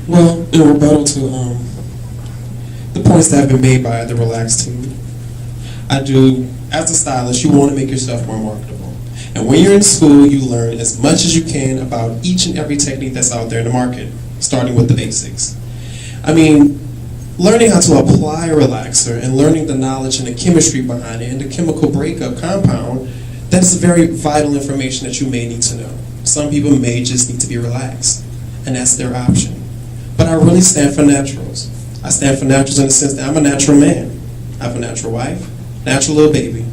Well, in rebuttal to the points that have been made by the Relax team, I do, as a stylist, you want to make yourself more marketable. And when you're in school, you learn as much as you can about each and every technique that's out there in the market, starting with the basics. I mean, learning how to apply a relaxer and learning the knowledge and the chemistry behind it and the chemical breakup compound, that's very vital information that you may need to know. Some people may just need to be relaxed, and that's their option. But I really stand for naturals. I stand for naturals in the sense that I'm a natural man. I have a natural wife, natural little baby.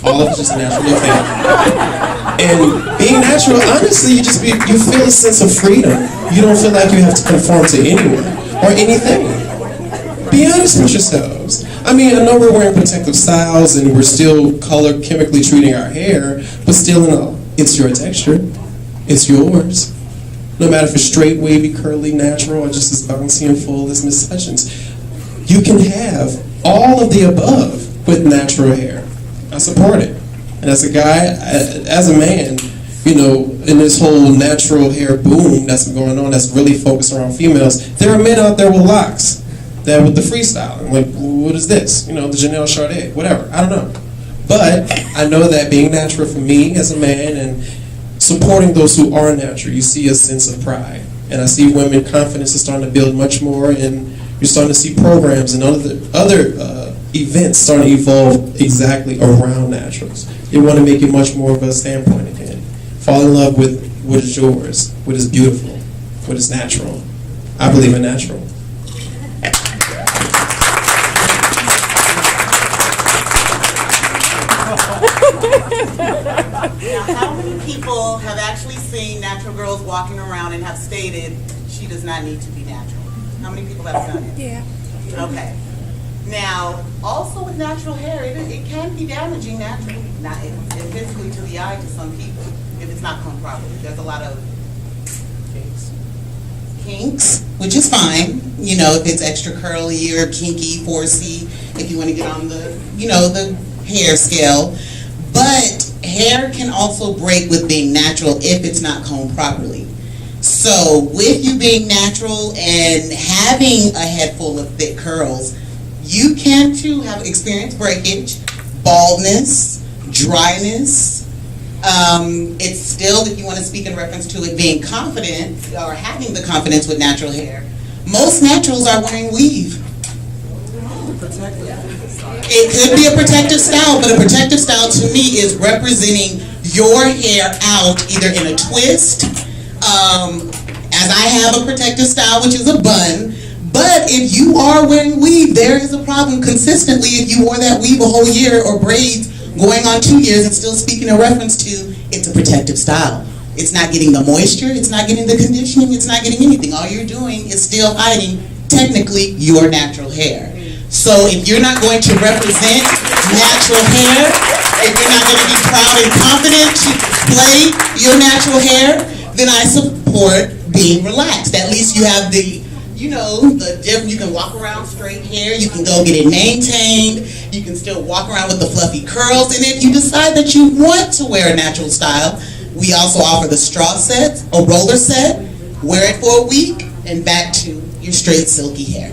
All of it's just a natural little family. And being natural, honestly, you feel a sense of freedom. You don't feel like you have to conform to anyone or anything. Be honest with yourselves. I mean, I know we're wearing protective styles and we're still color chemically treating our hair, but still, it's your texture. It's yours. No matter if it's straight, wavy, curly, natural, or just as bouncy and full as Miss Sessions. You can have all of the above with natural hair. I support it. And as a guy, as a man, you know, in this whole natural hair boom that's going on, that's really focused around females, there are men out there with locks. That with the freestyling, like, what is this? You know, the Janelle Chardet, whatever, I don't know. But I know that being natural for me as a man and supporting those who are natural, you see a sense of pride. And I see women confidence is starting to build much more, and you're starting to see programs and other events starting to evolve exactly around naturals. They want to make it much more of a standpoint again. Fall in love with what is yours, what is beautiful, what is natural. I believe in natural. Now, how many people have actually seen natural girls walking around and have stated she does not need to be natural? How many people have done it? Yeah. Okay. Now, also with natural hair, it can be damaging naturally, not physically to the eye to some people if it's not combed properly. There's a lot of kinks, which is fine. You know, if it's extra curly or kinky, 4C, if you want to get on the, you know, the hair scale. But hair can also break with being natural if it's not combed properly. So with you being natural and having a head full of thick curls, you can too have experienced breakage, baldness, dryness. It's still, if you want to speak in reference to it being confident or having the confidence with natural hair, most naturals are wearing weave. It could be a protective style, but a protective style to me is representing your hair out either in a twist, as I have a protective style, which is a bun. But if you are wearing weave, there is a problem consistently if you wore that weave a whole year or braids going on 2 years and still speaking in reference to it's a protective style. It's not getting the moisture, it's not getting the conditioning, it's not getting anything. All you're doing is still hiding technically your natural hair. So if you're not going to represent natural hair, if you're not going to be proud and confident to display your natural hair, then I support being relaxed. At least you have the, you know, you can walk around straight hair, you can go get it maintained, you can still walk around with the fluffy curls, and if you decide that you want to wear a natural style, we also offer the straw set, a roller set, wear it for a week, and back to your straight silky hair.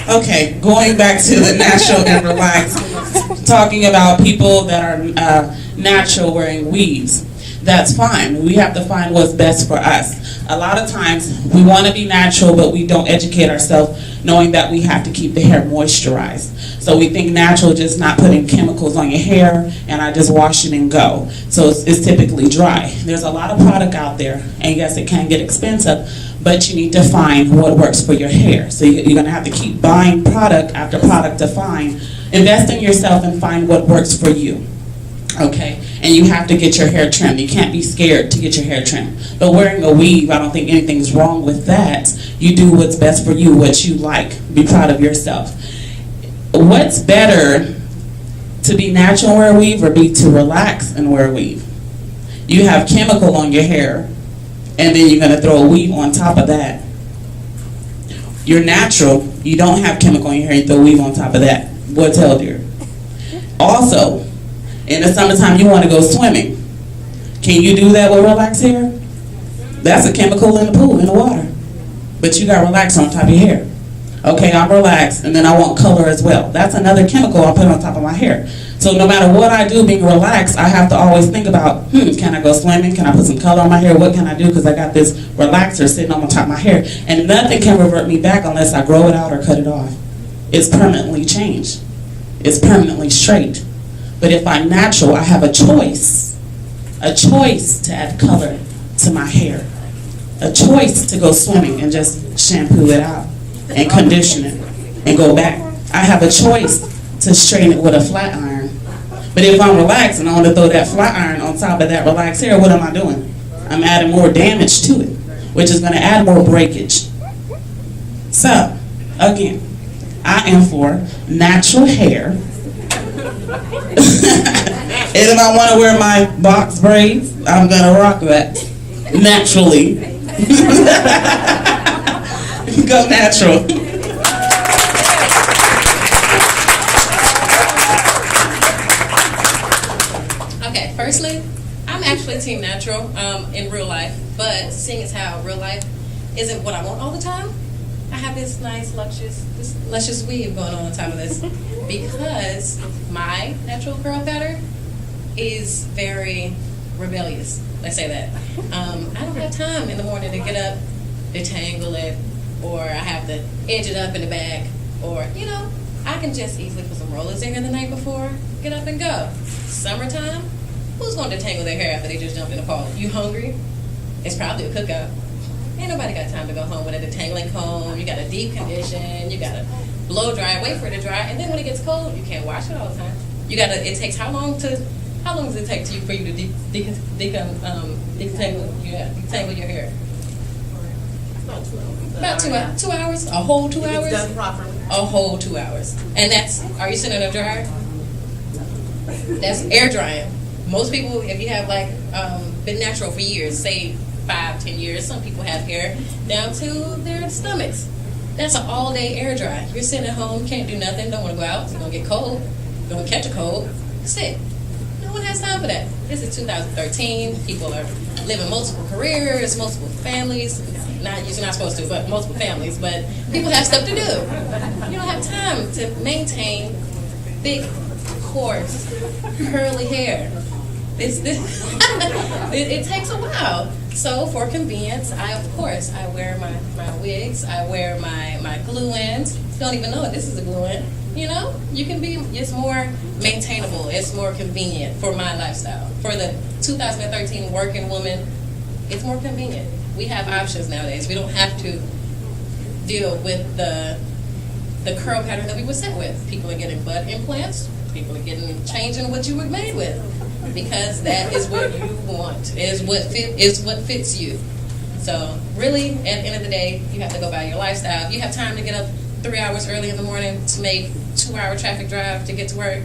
Okay, going back to the natural and relaxed, talking about people that are natural wearing weaves. That's fine. We have to find what's best for us. A lot of times we want to be natural, but we don't educate ourselves knowing that we have to keep the hair moisturized. So we think natural just not putting chemicals on your hair and I just wash it and go. So it's typically dry. There's a lot of product out there, and yes, it can get expensive, but you need to find what works for your hair. So you're going to have to keep buying product after product to find. Invest in yourself and find what works for you. Okay? And you have to get your hair trimmed. You can't be scared to get your hair trimmed. But wearing a weave, I don't think anything's wrong with that. You do what's best for you, what you like. Be proud of yourself. What's better, to be natural and wear a weave, or be to relax and wear a weave? You have chemical on your hair, and then you're going to throw a weave on top of that. You're natural, you don't have chemical in your hair, you throw a weave on top of that. What's healthier? Also, In the summertime, you want to go swimming. Can you do that with relaxed hair? That's a chemical in the pool, in the water. But you got relaxer on top of your hair. Okay, I'm relaxed, and then I want color as well. That's another chemical I put on top of my hair. So no matter what I do being relaxed, I have to always think about, can I go swimming? Can I put some color on my hair? What can I do? Because I got this relaxer sitting on the top of my hair. And nothing can revert me back unless I grow it out or cut it off. It's permanently changed. It's permanently straight. But if I'm natural, I have a choice to add color to my hair, a choice to go swimming and just shampoo it out and condition it and go back. I have a choice to straighten it with a flat iron. But if I'm relaxed and I want to throw that flat iron on top of that relaxed hair, what am I doing? I'm adding more damage to it, which is going to add more breakage. So, again, I am for natural hair. And if I want to wear my box braids, I'm going to rock that naturally. Go natural. Okay, firstly, I'm actually team natural in real life, but seeing as how real life isn't what I want all the time, I have this nice, luscious weave going on top of this because my natural curl pattern is very rebellious. Let's say that. I don't have time in the morning to get up, detangle it, or I have to edge it up in the back, or, I can just easily put some rollers in here the night before, get up and go. Summertime, who's going to detangle their hair after they just jumped in the pool? You hungry? It's probably a cookout. Ain't nobody got time to go home with a detangling comb. You got to deep condition. You got to blow dry, wait for it to dry, and then when it gets cold, you can't wash it all the time. It takes how long does it take for you to detangle your hair? About 2 hours. A whole 2 hours. It's done properly. A whole 2 hours, and are you sitting in a dryer? That's air drying. Most people, if you have been natural for years, say 5-10 years, some people have hair down to their stomachs. That's an all-day air dry. You're sitting at home, can't do nothing, don't want to go out, you're going to get cold, you're going to catch a cold, sit. No one has time for that. This is 2013. People are living multiple careers, multiple families. You're not supposed to, but multiple families. But people have stuff to do. You don't have time to maintain big, coarse, curly hair. It takes a while. So for convenience, I wear my wigs. I wear my glue-ins. Don't even know this is a glue-in. It's more maintainable. It's more convenient for my lifestyle. For the 2013 working woman, it's more convenient. We have options nowadays. We don't have to deal with the curl pattern that we were set with. People are getting butt implants. People are changing what you were made with, because that is what you want. Is what fits you. So really, at the end of the day, you have to go by your lifestyle. If you have time to get up 3 hours early in the morning to make 2-hour traffic drive to get to work,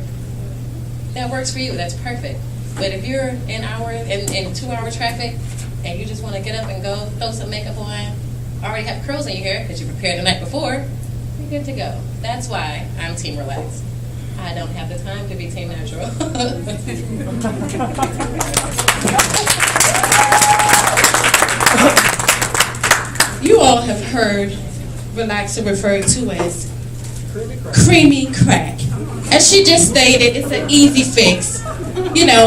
that works for you. That's perfect. But if you're in 2-hour traffic and you just want to get up and go, throw some makeup on, already have curls in your hair because you prepared the night before, you're good to go. That's why I'm team relaxed. I don't have the time to be team natural. You all have heard relaxer referred to as creamy crack. As she just stated, it's an easy fix.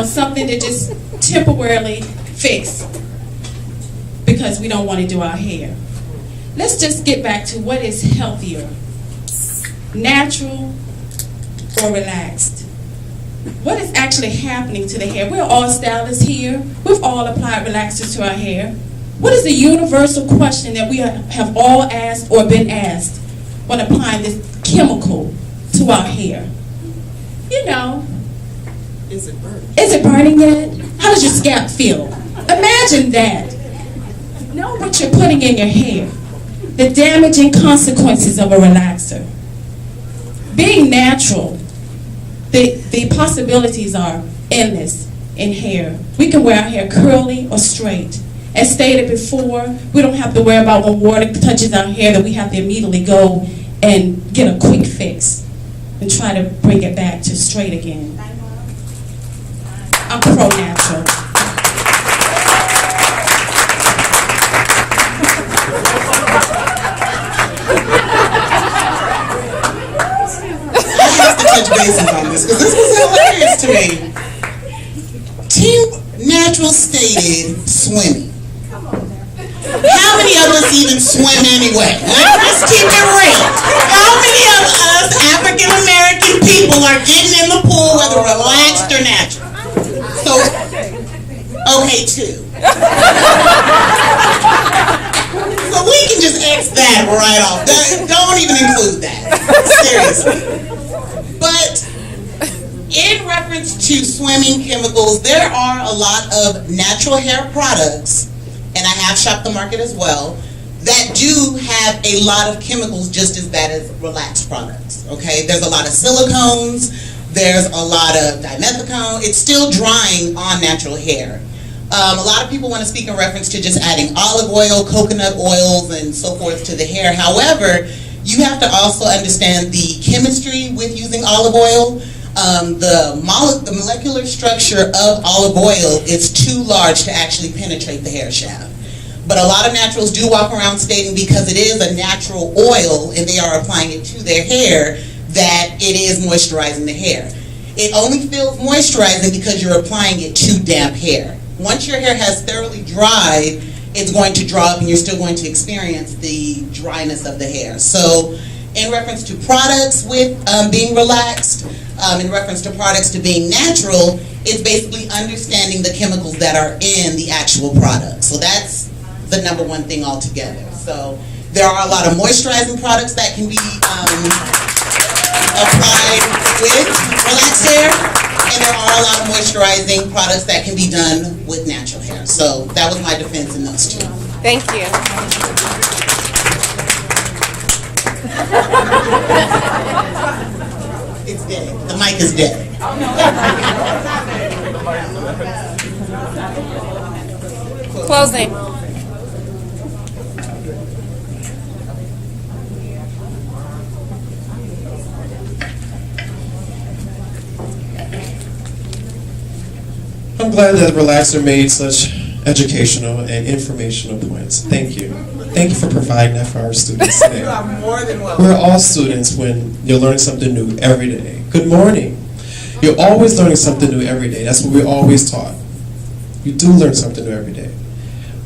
Something to just temporarily fix because we don't want to do our hair. Let's just get back to what is healthier, natural or relaxed. What is actually happening to the hair? We're all stylists here. We've all applied relaxers to our hair. What is the universal question that we have all asked or been asked when applying this chemical to our hair? Is it burning? Is it burning yet? How does your scalp feel? Imagine that. Know what you're putting in your hair. The damaging consequences of a relaxer. Being natural, the possibilities are endless in hair. We can wear our hair curly or straight. As stated before, we don't have to worry about when water touches our hair that we have to immediately go and get a quick fix and try to bring it back to straight again. I'm pro-natural. I have to touch bases on this because this was hilarious to me. Team Natural stated swimming. How many of us even swim anyway? Let's keep it real. How many of us African American people are getting in the pool, whether relaxed or natural? So, okay, two. So we can just X that right off. Don't even include that. Seriously. But in reference to swimming chemicals, there are a lot of natural hair products, and I have shopped the market as well, that do have a lot of chemicals just as bad as relaxed products, okay? There's a lot of silicones, there's a lot of dimethicone. It's still drying on natural hair. A lot of people want to speak in reference to just adding olive oil, coconut oils, and so forth to the hair. However, you have to also understand the chemistry with using olive oil. The molecular structure of olive oil is too large to actually penetrate the hair shaft. But a lot of naturals do walk around stating because it is a natural oil and they are applying it to their hair that it is moisturizing the hair. It only feels moisturizing because you're applying it to damp hair. Once your hair has thoroughly dried, it's going to draw up and you're still going to experience the dryness of the hair. So in reference to products with being relaxed, in reference to products to being natural, it's basically understanding the chemicals that are in the actual product. So that's the number one thing altogether. So there are a lot of moisturizing products that can be applied with relaxed hair, and there are a lot of moisturizing products that can be done with natural hair. So that was my defense in those two. Thank you. It's dead. The mic is dead. Closing. I'm glad that Relaxer made such educational and informational points. Thank you. Thank you for providing that for our students today. You are more than welcome. We're all students when you're learning something new every day. Good morning. You're always learning something new every day. That's what we're always taught. You do learn something new every day.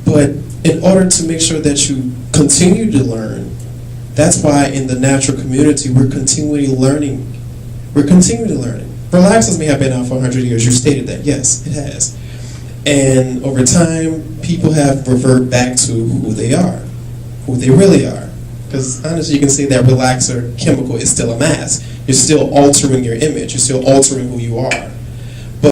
But in order to make sure that you continue to learn, that's why in the natural community we're continually learning. We're continually learning. Relaxers may have been out for 100 years. You stated that. Yes, it has. And over time, people have reverted back to who they are, who they really are. Because honestly, you can say that relaxer chemical is still a mask. You're still altering your image. You're still altering who you are.